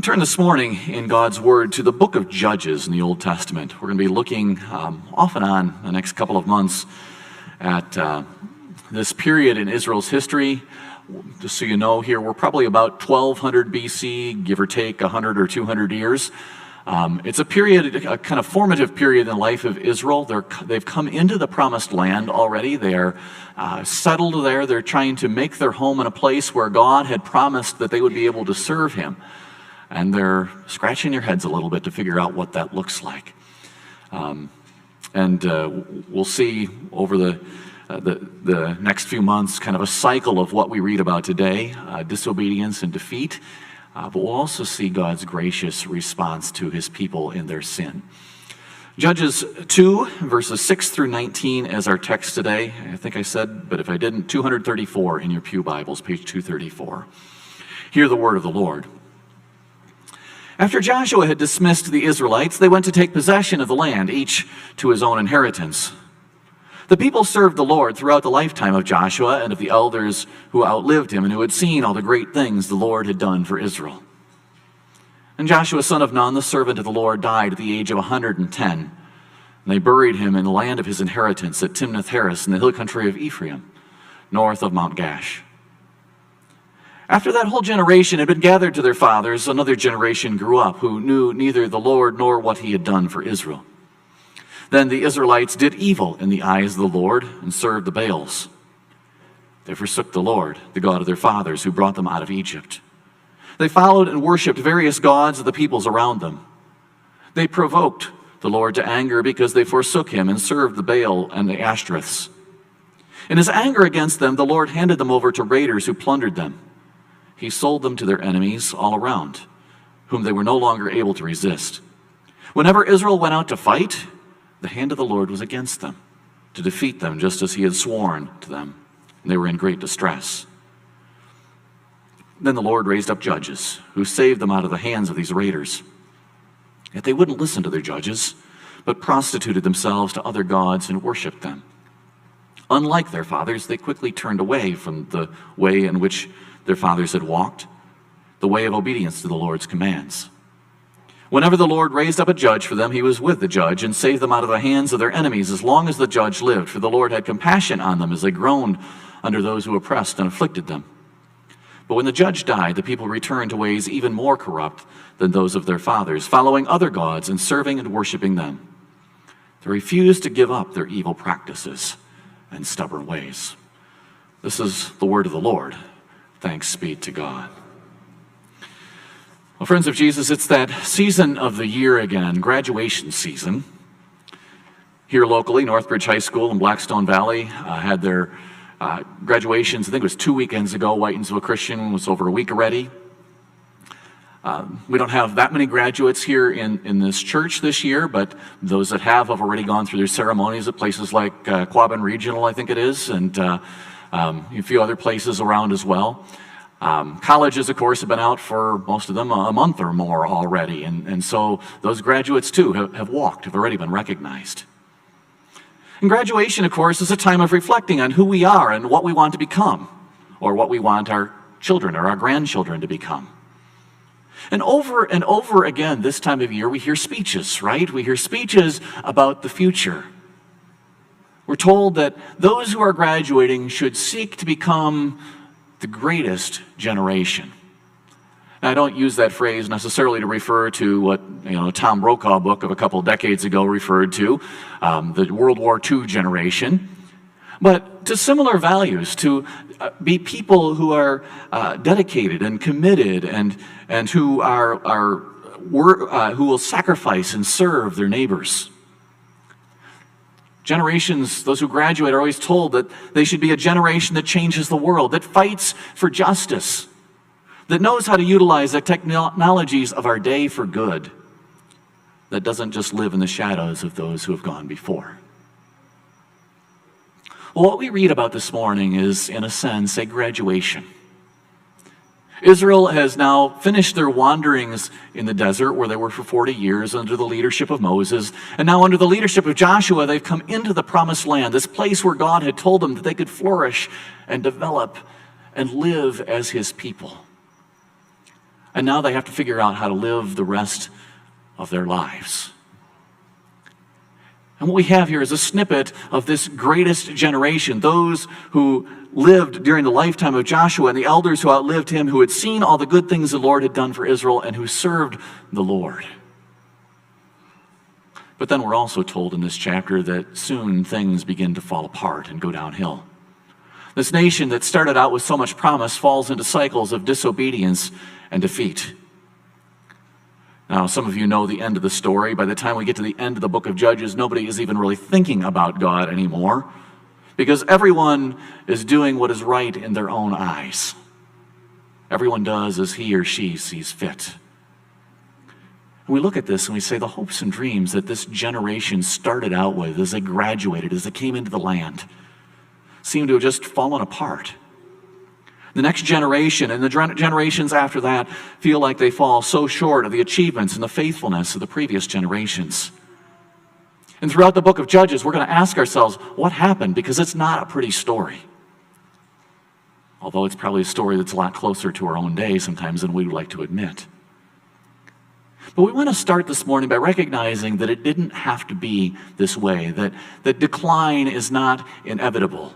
Turn this morning in God's Word to the book of Judges in the Old Testament. We're going to be looking off and on the next couple of months at this period in Israel's history. Just so you know, here we're probably about 1200 BC, give or take 100 or 200 years. It's a period, a kind of formative period in the life of Israel. They've come into the promised land already. They're settled there. They're trying to make their home in a place where God had promised that they would be able to serve Him. And they're scratching their heads a little bit to figure out what that looks like. We'll see over the next few months kind of a cycle of what we read about today, disobedience and defeat. But we'll also see God's gracious response to His people in their sin. Judges 2, verses 6 through 19 as our text today. I think I said, but if I didn't, 234 in your pew Bibles, page 234. Hear the word of the Lord. After Joshua had dismissed the Israelites, they went to take possession of the land, each to his own inheritance. The people served the Lord throughout the lifetime of Joshua and of the elders who outlived him and who had seen all the great things the Lord had done for Israel. And Joshua, son of Nun, the servant of the Lord, died at the age of 110. And they buried him in the land of his inheritance at Timnath-Heres in the hill country of Ephraim, north of Mount Gash. After that whole generation had been gathered to their fathers, another generation grew up who knew neither the Lord nor what he had done for Israel. Then the Israelites did evil in the eyes of the Lord and served the Baals. They forsook the Lord, the God of their fathers, who brought them out of Egypt. They followed and worshipped various gods of the peoples around them. They provoked the Lord to anger because they forsook him and served the Baal and the Ashtoreths. In his anger against them, the Lord handed them over to raiders who plundered them. He sold them to their enemies all around, whom they were no longer able to resist. Whenever Israel went out to fight, the hand of the Lord was against them, to defeat them just as he had sworn to them, and they were in great distress. Then the Lord raised up judges, who saved them out of the hands of these raiders. Yet they wouldn't listen to their judges, but prostituted themselves to other gods and worshipped them. Unlike their fathers, they quickly turned away from the way in which their fathers had walked, the way of obedience to the Lord's commands. Whenever the Lord raised up a judge for them, he was with the judge and saved them out of the hands of their enemies as long as the judge lived, for the Lord had compassion on them as they groaned under those who oppressed and afflicted them. But when the judge died, the people returned to ways even more corrupt than those of their fathers, following other gods and serving and worshiping them. They refused to give up their evil practices and stubborn ways. This is the word of the Lord. Thanks be to God. Well, friends of Jesus, it's that season of the year again, graduation season. Here locally, Northbridge High School in Blackstone Valley had their graduations, I think it was 2 weekends ago. Whitensville Christian was over a week already. We don't have that many graduates here in this church this year, but those that have already gone through their ceremonies at places like Quabbin Regional, I think it is, and a few other places around as well. Colleges, of course, have been out for most of them a month or more already, and so those graduates too have already been recognized. And graduation, of course, is a time of reflecting on who we are and what we want to become, or what we want our children or our grandchildren to become. And over again this time of year, we hear speeches, right? We hear speeches about the future. We're told that those who are graduating should seek to become the greatest generation. Now, I don't use that phrase necessarily to refer to what Tom Brokaw book of a couple decades ago referred to, the World War II generation, but to similar values, to be people who are dedicated and committed and who will sacrifice and serve their neighbors. Generations, those who graduate, are always told that they should be a generation that changes the world, that fights for justice, that knows how to utilize the technologies of our day for good, that doesn't just live in the shadows of those who have gone before. Well, what we read about this morning is, in a sense, a graduation. Israel has now finished their wanderings in the desert where they were for 40 years under the leadership of Moses. And now under the leadership of Joshua, they've come into the promised land, this place where God had told them that they could flourish and develop and live as his people. And now they have to figure out how to live the rest of their lives. And what we have here is a snippet of this greatest generation, those who lived during the lifetime of Joshua and the elders who outlived him, who had seen all the good things the Lord had done for Israel and who served the Lord. But then we're also told in this chapter that soon things begin to fall apart and go downhill. This nation that started out with so much promise falls into cycles of disobedience and defeat. Now, some of you know the end of the story. By the time we get to the end of the book of Judges, nobody is even really thinking about God anymore, because everyone is doing what is right in their own eyes. Everyone does as he or she sees fit. And we look at this and we say the hopes and dreams that this generation started out with as they graduated, as they came into the land, seem to have just fallen apart. The next generation and the generations after that feel like they fall so short of the achievements and the faithfulness of the previous generations. And throughout the book of Judges, we're going to ask ourselves, what happened? Because it's not a pretty story. Although it's probably a story that's a lot closer to our own day sometimes than we would like to admit. But we want to start this morning by recognizing that it didn't have to be this way, that decline is not inevitable.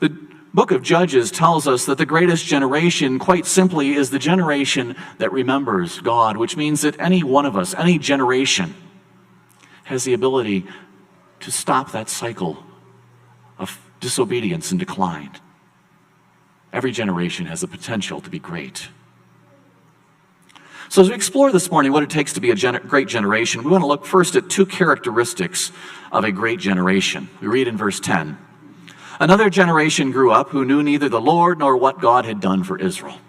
The book of Judges tells us that the greatest generation, quite simply, is the generation that remembers God, which means that any one of us, any generation, has the ability to stop that cycle of disobedience and decline. Every generation has the potential to be great. So as we explore this morning what it takes to be a great generation, we want to look first at two characteristics of a great generation. We read in verse 10, "Another generation grew up who knew neither the Lord nor what God had done for Israel."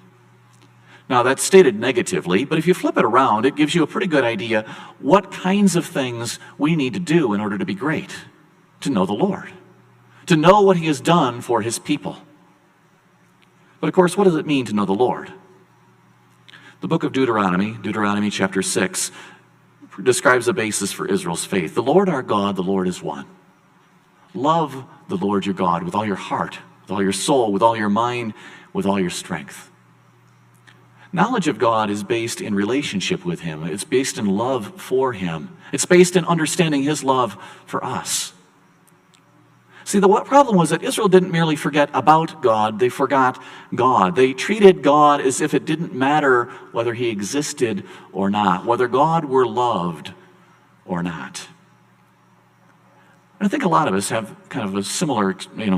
Now that's stated negatively, but if you flip it around, it gives you a pretty good idea what kinds of things we need to do in order to be great. To know the Lord, to know what he has done for his people. But of course, what does it mean to know the Lord? The book of Deuteronomy chapter 6, describes the basis for Israel's faith. The Lord our God, the Lord is one. Love the Lord your God with all your heart, with all your soul, with all your mind, with all your strength. Knowledge of God is based in relationship with him. It's based in love for him. It's based in understanding his love for us. See, the problem was that Israel didn't merely forget about God, they forgot God. They treated God as if it didn't matter whether he existed or not, whether God were loved or not. And I think a lot of us have kind of a similar,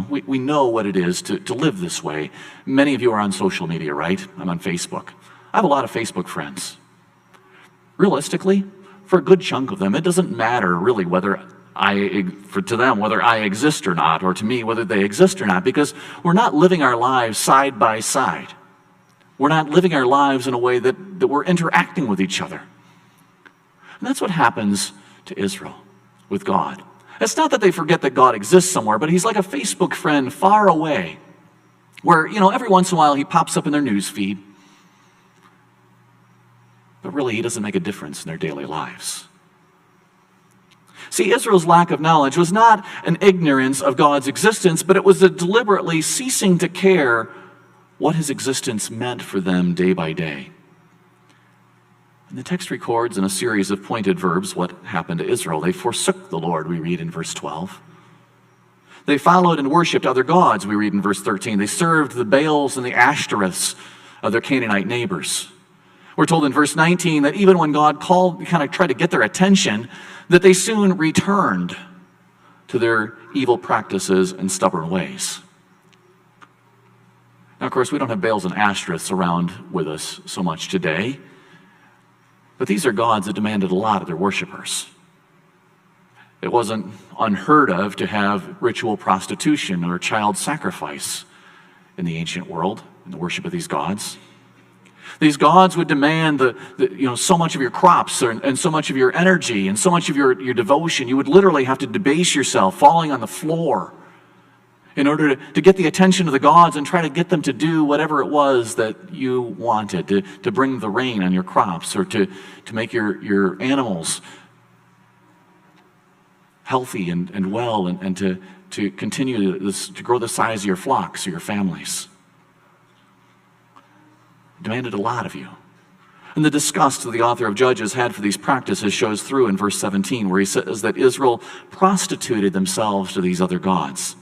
we know what it is to live this way. Many of you are on social media, right? I'm on Facebook. I have a lot of Facebook friends. Realistically, for a good chunk of them, it doesn't matter really whether to them whether I exist or not, or to me whether they exist or not, because we're not living our lives side by side. We're not living our lives in a way that we're interacting with each other. And that's what happens to Israel with God. It's not that they forget that God exists somewhere, but he's like a Facebook friend far away, where, every once in a while he pops up in their news feed, but really he doesn't make a difference in their daily lives. See, Israel's lack of knowledge was not an ignorance of God's existence, but it was a deliberately ceasing to care what his existence meant for them day by day. And the text records in a series of pointed verbs what happened to Israel. They forsook the Lord, we read in verse 12. They followed and worshipped other gods, we read in verse 13. They served the Baals and the Ashtoreths of their Canaanite neighbors. We're told in verse 19 that even when God tried to get their attention, that they soon returned to their evil practices and stubborn ways. Now, of course, we don't have Baals and Ashtoreths around with us so much today, but these are gods that demanded a lot of their worshipers. It wasn't unheard of to have ritual prostitution or child sacrifice in the ancient world, in the worship of these gods. These gods would demand so much of your crops and so much of your energy and so much of your devotion. You would literally have to debase yourself, falling on the floor, in order to get the attention of the gods and try to get them to do whatever it was that you wanted, to bring the rain on your crops, or to make your animals healthy and well, and to continue to grow the size of your flocks or your families. It demanded a lot of you. And the disgust that the author of Judges had for these practices shows through in verse 17, where he says that Israel prostituted themselves to these other gods.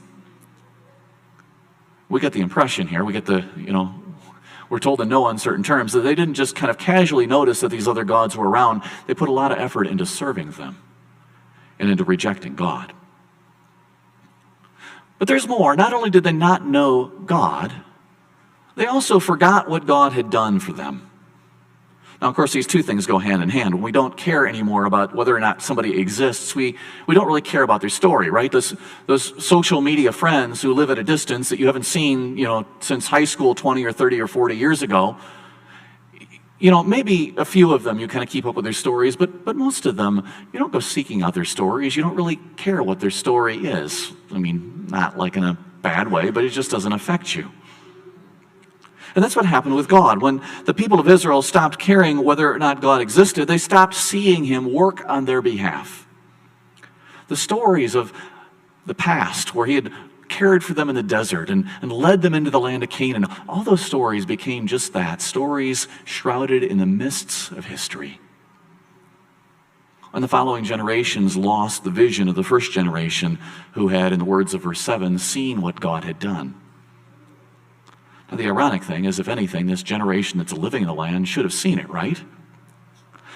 We get the impression here, we're told in no uncertain terms that they didn't just kind of casually notice that these other gods were around. They put a lot of effort into serving them and into rejecting God. But there's more. Not only did they not know God, they also forgot what God had done for them. Now, of course, these two things go hand in hand. When we don't care anymore about whether or not somebody exists, we don't really care about their story, right? Those social media friends who live at a distance that you haven't seen, since high school 20 or 30 or 40 years ago, maybe a few of them you kind of keep up with their stories, but most of them, you don't go seeking out their stories. You don't really care what their story is. I mean, not like in a bad way, but it just doesn't affect you. And that's what happened with God. When the people of Israel stopped caring whether or not God existed, they stopped seeing him work on their behalf. The stories of the past, where he had cared for them in the desert and led them into the land of Canaan, all those stories became just that, stories shrouded in the mists of history. And the following generations lost the vision of the first generation who had, in the words of verse 7, seen what God had done. Now, the ironic thing is, if anything, this generation that's living in the land should have seen it, right?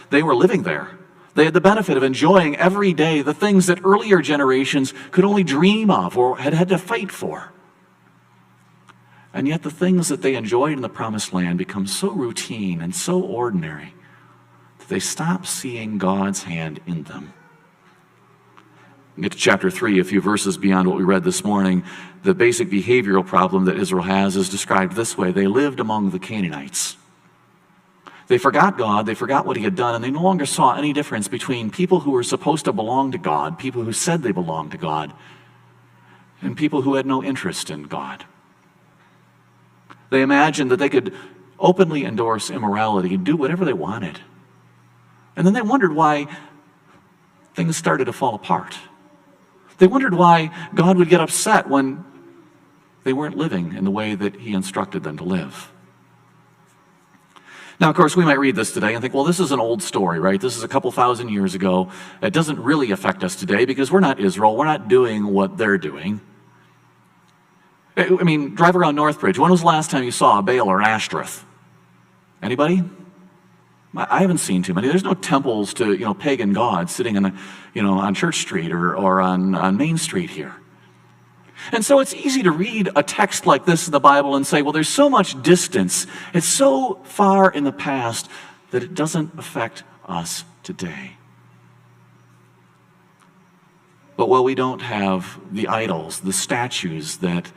They were living there. They had the benefit of enjoying every day the things that earlier generations could only dream of or had to fight for. And yet the things that they enjoyed in the promised land become so routine and so ordinary that they stop seeing God's hand in them. We get to chapter 3, a few verses beyond what we read this morning. The basic behavioral problem that Israel has is described this way. They lived among the Canaanites. They forgot God, they forgot what he had done, and they no longer saw any difference between people who were supposed to belong to God, people who said they belonged to God, and people who had no interest in God. They imagined that they could openly endorse immorality and do whatever they wanted. And then they wondered why things started to fall apart. They wondered why God would get upset when they weren't living in the way that he instructed them to live. Now, of course, we might read this today and think, well, this is an old story, right? This is a couple thousand years ago. It doesn't really affect us today because we're not Israel. We're not doing what they're doing. I mean, drive around Northbridge. When was the last time you saw a Baal or an Ashtoreth? Anybody? I haven't seen too many. There's no temples to, pagan gods sitting on Church Street or on Main Street here. And so it's easy to read a text like this in the Bible and say, well, there's so much distance. It's so far in the past that it doesn't affect us today. But while we don't have the idols, the statues that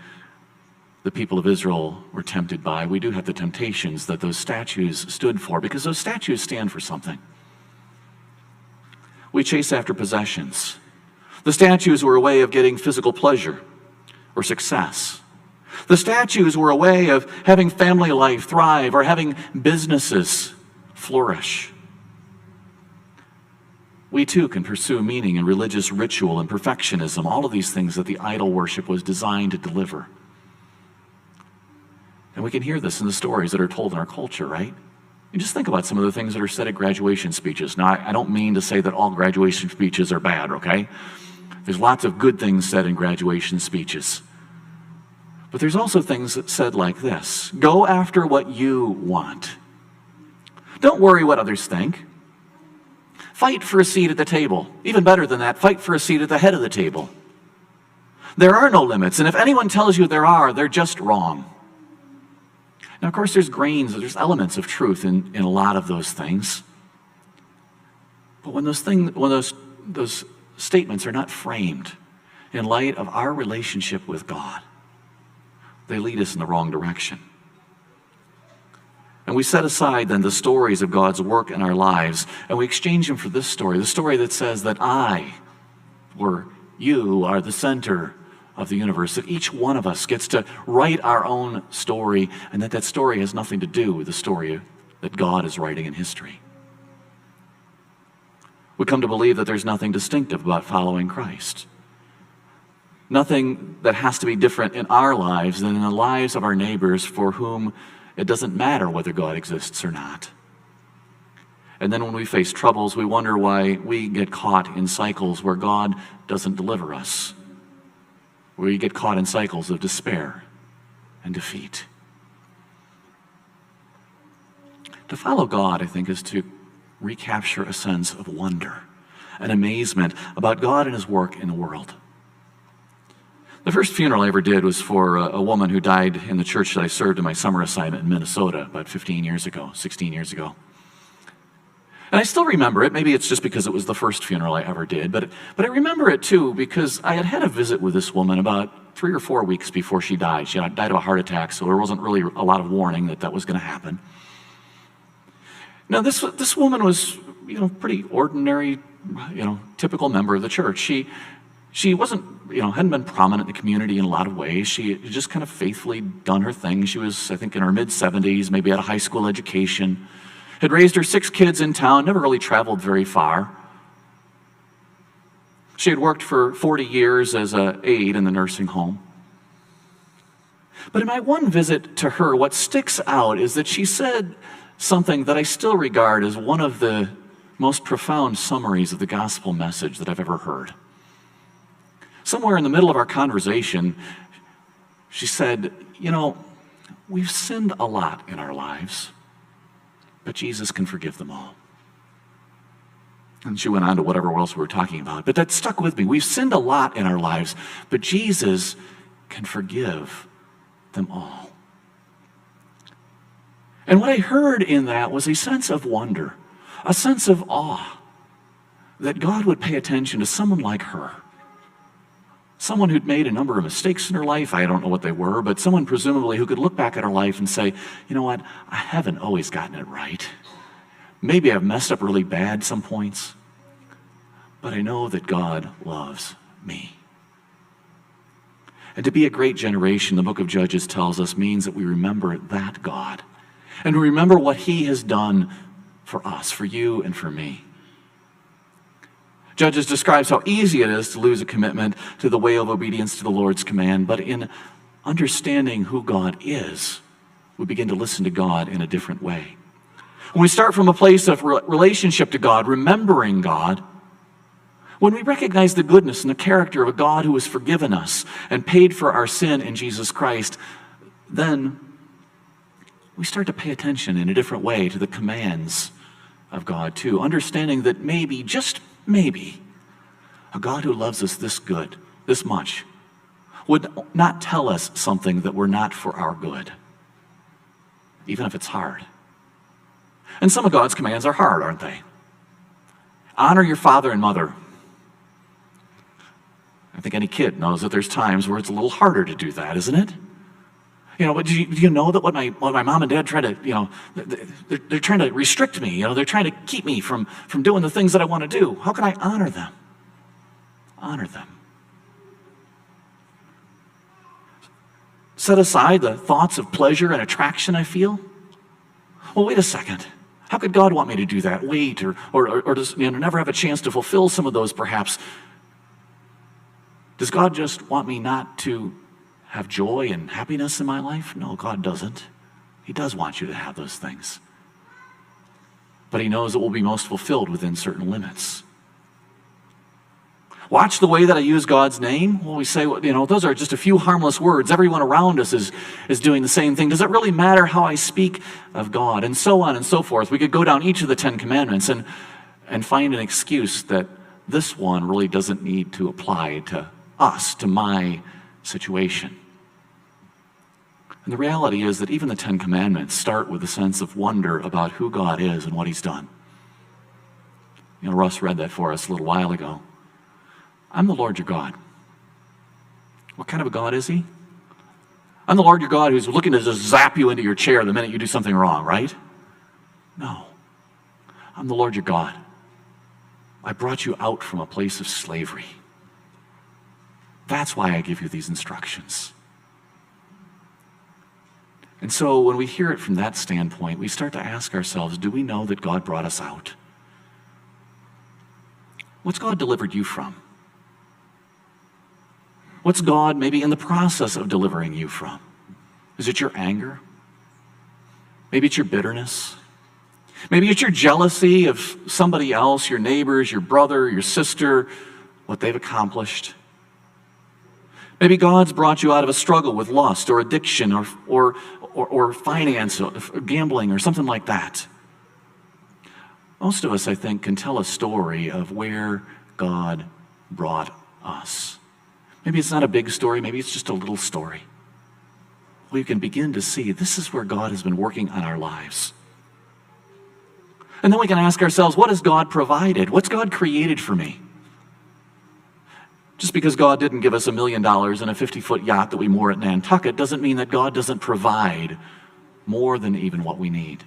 the people of Israel were tempted by, we do have the temptations that those statues stood for, because those statues stand for something. We chase after possessions. The statues were a way of getting physical pleasure or success. The statues were a way of having family life thrive or having businesses flourish. We too can pursue meaning in religious ritual and perfectionism, all of these things that the idol worship was designed to deliver. And we can hear this in the stories that are told in our culture, right? You just think about some of the things that are said at graduation speeches. Now, I don't mean to say that all graduation speeches are bad, okay? There's lots of good things said in graduation speeches. But there's also things that said like this: go after what you want. Don't worry what others think. Fight for a seat at the table. Even better than that, fight for a seat at the head of the table. There are no limits, and if anyone tells you there are, they're just wrong. Now, of course, there's elements of truth in a lot of those things. But when those statements are not framed in light of our relationship with God, they lead us in the wrong direction. And we set aside then the stories of God's work in our lives, and we exchange them for this story, the story that says that I, or you, are the center of the universe, that each one of us gets to write our own story, and that story has nothing to do with the story that God is writing in history. We come to believe that there's nothing distinctive about following Christ. Nothing that has to be different in our lives than in the lives of our neighbors for whom It doesn't matter whether God exists or not. And then when we face troubles, we wonder why we get caught in cycles where God doesn't deliver us, where we get caught in cycles of despair and defeat. To follow God, I think, is to recapture a sense of wonder and amazement about God and his work in the world. The first funeral I ever did was for a woman who died in the church that I served in my summer assignment in Minnesota about 16 years ago. And I still remember it. Maybe it's just because it was the first funeral I ever did, but I remember it too because I had had a visit with this woman about 3 or 4 weeks before she died. She died of a heart attack, so there wasn't really a lot of warning that was going to happen. Now, this woman was, pretty ordinary, typical member of the church. She wasn't, hadn't been prominent in the community in a lot of ways. She had just kind of faithfully done her thing. She was, I think, in her mid-70s, maybe had a high school education, had raised her 6 kids in town, never really traveled very far. She had worked for 40 years as an aide in the nursing home. But in my one visit to her, what sticks out is that she said something that I still regard as one of the most profound summaries of the gospel message that I've ever heard. Somewhere in the middle of our conversation, she said, we've sinned a lot in our lives, but Jesus can forgive them all. And she went on to whatever else we were talking about. But that stuck with me. We've sinned a lot in our lives, but Jesus can forgive them all. And what I heard in that was a sense of wonder, a sense of awe, that God would pay attention to someone like her. Someone who'd made a number of mistakes in her life, I don't know what they were, but someone presumably who could look back at her life and say, you know what, I haven't always gotten it right. Maybe I've messed up really bad some points, but I know that God loves me. And to be a great generation, the book of Judges tells us, means that we remember that God, and we remember what he has done for us, for you and for me. Judges describes how easy it is to lose a commitment to the way of obedience to the Lord's command, but in understanding who God is, we begin to listen to God in a different way. When we start from a place of relationship to God, remembering God, when we recognize the goodness and the character of a God who has forgiven us and paid for our sin in Jesus Christ, then we start to pay attention in a different way to the commands of God too, understanding that maybe, just maybe, a God who loves us this much, would not tell us something that were not for our good, even if it's hard. And some of God's commands are hard, aren't they? Honor your father and mother. I think any kid knows that there's times where it's a little harder to do that, isn't it? But do you know that what my mom and dad try to, they're trying to restrict me, they're trying to keep me from doing the things that I want to do. How can I honor them? Honor them. Set aside the thoughts of pleasure and attraction I feel. Well, wait a second. How could God want me to do that? Wait, or does never have a chance to fulfill some of those perhaps? Does God just want me not to have joy and happiness in my life? No, God doesn't. He does want you to have those things. But he knows it will be most fulfilled within certain limits. Watch the way that I use God's name. Well, we say, those are just a few harmless words. Everyone around us is doing the same thing. Does it really matter how I speak of God? And so on and so forth. We could go down each of the 10 commandments and find an excuse that this one really doesn't need to apply to us, to my situation. And the reality is that even the 10 commandments start with a sense of wonder about who God is and what he's done. Russ read that for us a little while ago. I'm the Lord your God. What kind of a God is he? I'm the Lord your God who's looking to just zap you into your chair the minute you do something wrong, right? No. I'm the Lord your God. I brought you out from a place of slavery. That's why I give you these instructions. And so when we hear it from that standpoint, we start to ask ourselves, do we know that God brought us out? What's God delivered you from? What's God maybe in the process of delivering you from? Is it your anger? Maybe it's your bitterness. Maybe it's your jealousy of somebody else, your neighbors, your brother, your sister, what they've accomplished. Maybe God's brought you out of a struggle with lust or addiction or finance or gambling or something like that. Most of us, I think, can tell a story of where God brought us. Maybe it's not a big story, maybe it's just a little story. We can begin to see this is where God has been working on our lives. And then we can ask ourselves, what has God provided? What's God created for me? Just because God didn't give us $1 million and a 50-foot yacht that we moor at Nantucket doesn't mean that God doesn't provide more than even what we need.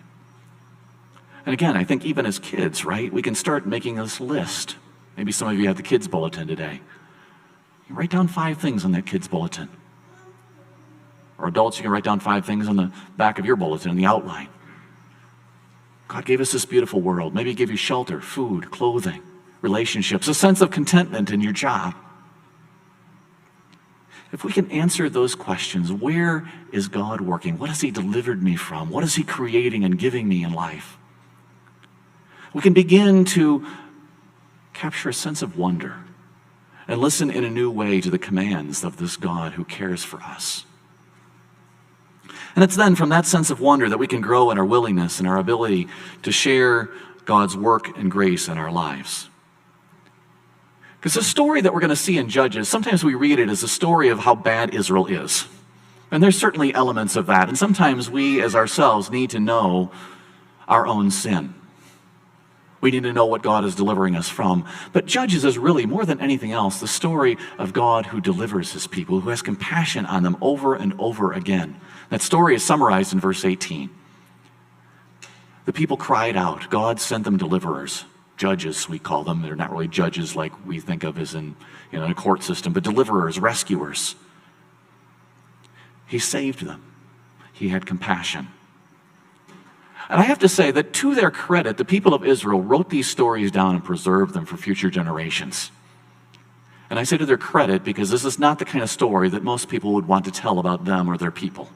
And again, I think even as kids, right, we can start making this list. Maybe some of you have the kids' bulletin today. You write down 5 things on that kids' bulletin. Or adults, you can write down 5 things on the back of your bulletin in the outline. God gave us this beautiful world. Maybe He gave you shelter, food, clothing, relationships, a sense of contentment in your job. If we can answer those questions, where is God working? What has He delivered me from? What is He creating and giving me in life? We can begin to capture a sense of wonder and listen in a new way to the commands of this God who cares for us. And it's then from that sense of wonder that we can grow in our willingness and our ability to share God's work and grace in our lives. Because the story that we're going to see in Judges, sometimes we read it as a story of how bad Israel is. And there's certainly elements of that. And sometimes we as ourselves need to know our own sin. We need to know what God is delivering us from. But Judges is really, more than anything else, the story of God who delivers His people, who has compassion on them over and over again. That story is summarized in verse 18. The people cried out. God sent them deliverers. Judges, we call them. They're not really judges like we think of as in a court system, but deliverers, rescuers. He saved them. He had compassion. And I have to say that to their credit, the people of Israel wrote these stories down and preserved them for future generations. And I say to their credit because this is not the kind of story that most people would want to tell about them or their people.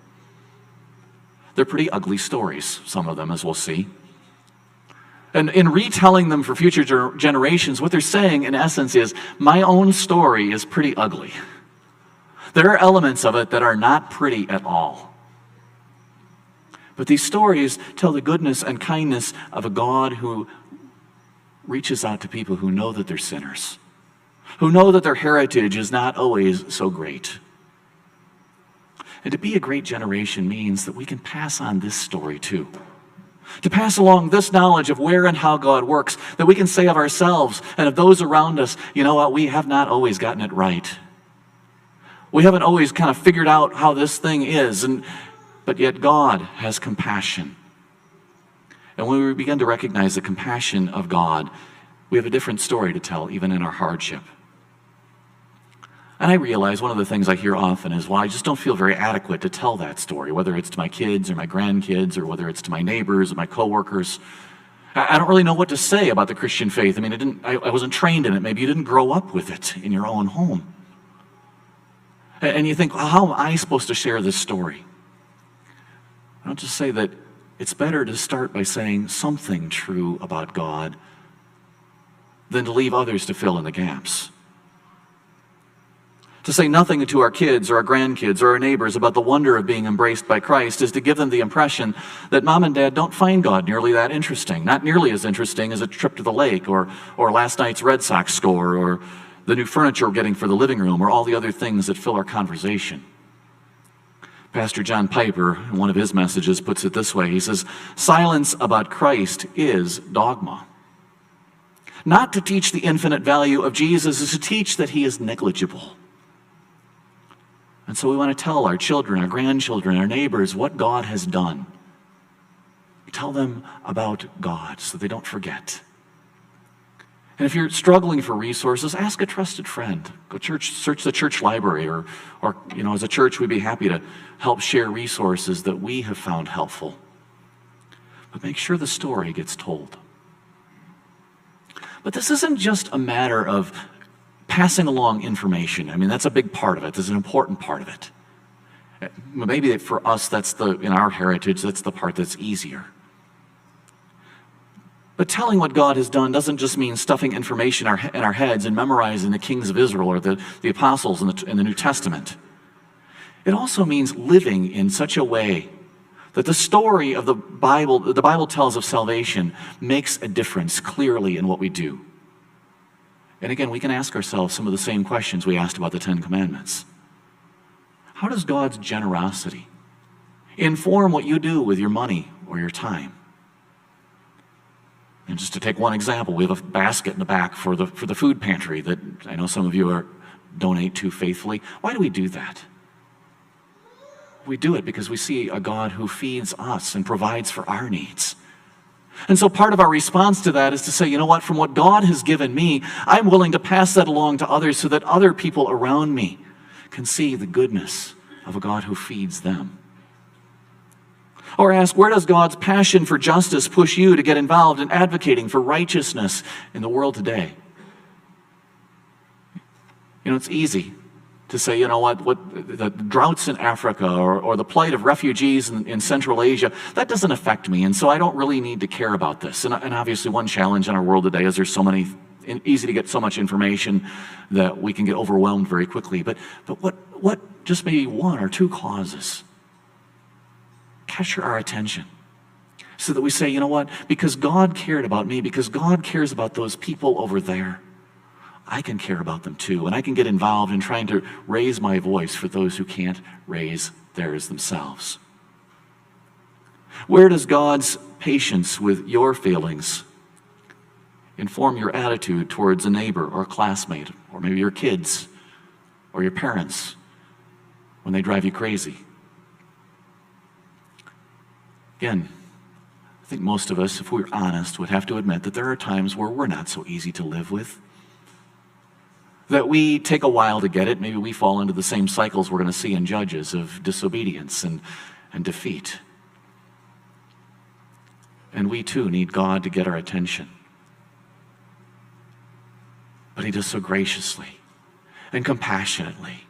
They're pretty ugly stories, some of them, as we'll see. And in retelling them for future generations, what they're saying, in essence, is my own story is pretty ugly. There are elements of it that are not pretty at all. But these stories tell the goodness and kindness of a God who reaches out to people who know that they're sinners, who know that their heritage is not always so great. And to be a great generation means that we can pass on this story too. To pass along this knowledge of where and how God works, that we can say of ourselves and of those around us, you know what, we have not always gotten it right. We haven't always kind of figured out how this thing is, but yet God has compassion. And when we begin to recognize the compassion of God, we have a different story to tell, even in our hardship. And I realize one of the things I hear often is, well, I just don't feel very adequate to tell that story, whether it's to my kids or my grandkids or whether it's to my neighbors or my coworkers. I don't really know what to say about the Christian faith. I mean, I wasn't trained in it. Maybe you didn't grow up with it in your own home. And you think, well, how am I supposed to share this story? I'll just say that it's better to start by saying something true about God than to leave others to fill in the gaps. To say nothing to our kids or our grandkids or our neighbors about the wonder of being embraced by Christ is to give them the impression that mom and dad don't find God nearly that interesting, not nearly as interesting as a trip to the lake or last night's Red Sox score or the new furniture we're getting for the living room or all the other things that fill our conversation. Pastor John Piper, in one of his messages, puts it this way. He says, silence about Christ is dogma. Not to teach the infinite value of Jesus is to teach that He is negligible. And so we want to tell our children, our grandchildren, our neighbors what God has done. Tell them about God so they don't forget. And if you're struggling for resources, ask a trusted friend. Go search the church library or as a church, we'd be happy to help share resources that we have found helpful. But make sure the story gets told. But this isn't just a matter of passing along information. I mean, that's a big part of it. That's an important part of it. Maybe for us, in our heritage, that's the part that's easier. But telling what God has done doesn't just mean stuffing information in our heads and memorizing the kings of Israel or the apostles in the New Testament. It also means living in such a way that the story of the Bible tells of salvation, makes a difference clearly in what we do. And again, we can ask ourselves some of the same questions we asked about the Ten Commandments. How does God's generosity inform what you do with your money or your time? And just to take one example, we have a basket in the back for the food pantry that I know some of you donate to faithfully. Why do we do that? We do it because we see a God who feeds us and provides for our needs. And so part of our response to that is to say, you know what, from what God has given me, I'm willing to pass that along to others so that other people around me can see the goodness of a God who feeds them. Or ask, where does God's passion for justice push you to get involved in advocating for righteousness in the world today? You know, it's easy to say, you know what the droughts in Africa or the plight of refugees in Central Asia, that doesn't affect me, and so I don't really need to care about this. And obviously one challenge in our world today is there's easy to get so much information that we can get overwhelmed very quickly. But what just maybe one or two causes capture our attention so that we say, you know what, because God cared about me, because God cares about those people over there, I can care about them too, and I can get involved in trying to raise my voice for those who can't raise theirs themselves. Where does God's patience with your feelings inform your attitude towards a neighbor or a classmate, or maybe your kids or your parents when they drive you crazy? Again, I think most of us, if we're honest, would have to admit that there are times where we're not so easy to live with. That we take a while to get it. Maybe we fall into the same cycles we're going to see in Judges of disobedience and defeat. And we too need God to get our attention. But he does so graciously and compassionately.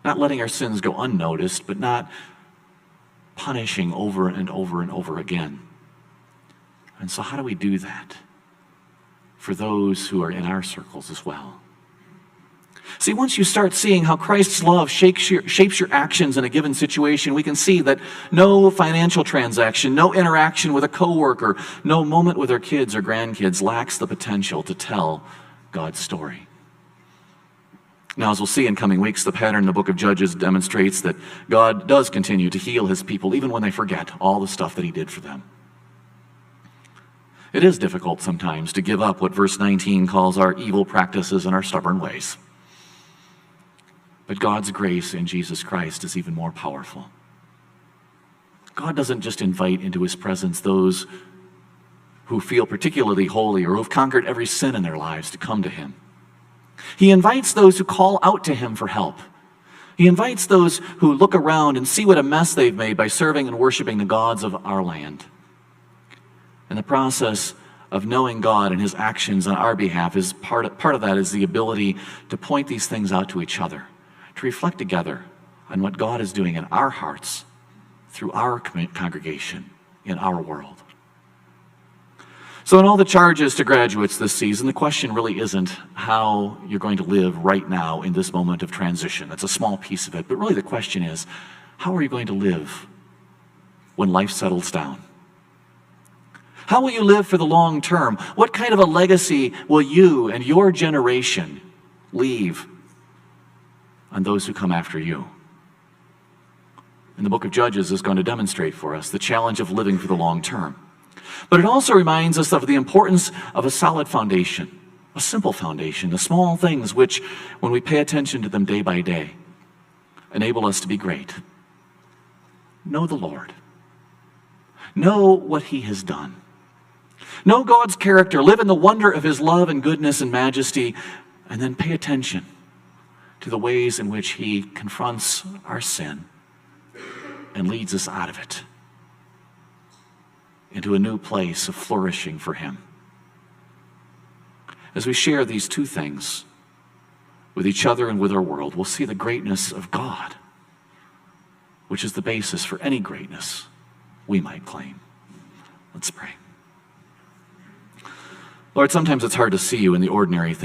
Not letting our sins go unnoticed, but not punishing over and over and over again. And so how do we do that for those who are in our circles as well? See, once you start seeing how Christ's love shapes your actions in a given situation, we can see that no financial transaction, no interaction with a coworker, no moment with our kids or grandkids lacks the potential to tell God's story. Now, as we'll see in coming weeks, the pattern in the book of Judges demonstrates that God does continue to heal his people even when they forget all the stuff that he did for them. It is difficult sometimes to give up what verse 19 calls our evil practices and our stubborn ways. But God's grace in Jesus Christ is even more powerful. God doesn't just invite into his presence those who feel particularly holy or who have conquered every sin in their lives to come to him. He invites those who call out to him for help. He invites those who look around and see what a mess they've made by serving and worshiping the gods of our land. And the process of knowing God and his actions on our behalf is part of that is the ability to point these things out to each other, to reflect together on what God is doing in our hearts through our congregation in our world. So in all the charges to graduates this season, the question really isn't how you're going to live right now in this moment of transition. That's a small piece of it, but really the question is, how are you going to live when life settles down? How will you live for the long term? What kind of a legacy will you and your generation leave on those who come after you? And the book of Judges is going to demonstrate for us the challenge of living for the long term. But it also reminds us of the importance of a solid foundation, a simple foundation, the small things which, when we pay attention to them day by day, enable us to be great. Know the Lord. Know what he has done. Know God's character. Live in the wonder of his love and goodness and majesty, and then pay attention to the ways in which he confronts our sin and leads us out of it into a new place of flourishing for him. As we share these two things with each other and with our world, we'll see the greatness of God which is the basis for any greatness we might claim. Let's pray. Lord, sometimes it's hard to see you in the ordinary things